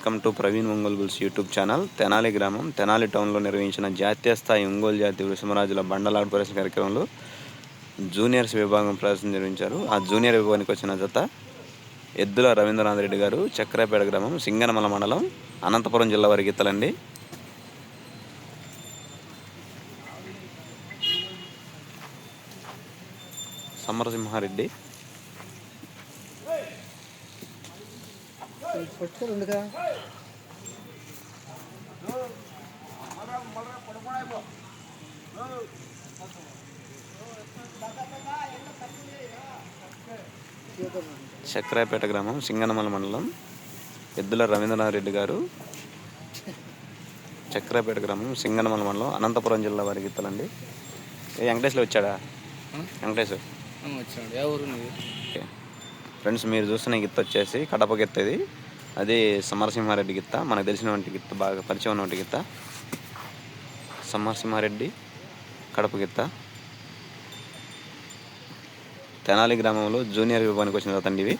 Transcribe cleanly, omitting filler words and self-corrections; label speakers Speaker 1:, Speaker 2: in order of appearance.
Speaker 1: Welcome to Praveen Ongole bulls YouTube channel. Tenali గ్రామం తెనాలి టౌన్లో నిర్వహించిన జాతీయ స్థాయి ఒంగోలు జాతి వృషమరాజుల బండలాట ప్రదర్శన కార్యక్రమంలో జూనియర్స్ విభాగం ప్రదర్శన నిర్వహించారు. ఆ జూనియర్ విభాగానికి వచ్చిన జత ఎద్దుల రవీంద్రనాథ్ రెడ్డి గారు, చక్రాపేట గ్రామం, సింగనమల మండలం, అనంతపురం జిల్లా వారి గీతలండి. సమరసింహారెడ్డి చక్రాపేట గ్రామం, సింగనమల మండలం, ఎద్దుల రవీంద్రనాథ్ రెడ్డి గారు, చక్రాపేట గ్రామం, సింగనమల మండలం, అనంతపురం జిల్లా వారి గీతలండి. వెంకటేశ్వర వచ్చాడా? వెంకటేశ్వర ఫ్రెండ్స్, మీరు చూస్తున్న గిత్త వచ్చేసి కడప గిత్త. అది సమరసింహారెడ్డి గిత్త, మనకు తెలిసినటువంటి గిత్త, బాగా పరిచయం ఉన్నటువంటి గిత్త. సమరసింహారెడ్డి కడప గిత్త తెనాలి గ్రామంలో జూనియర్ విభాగానికి వచ్చిన తండ్రి ఇవి.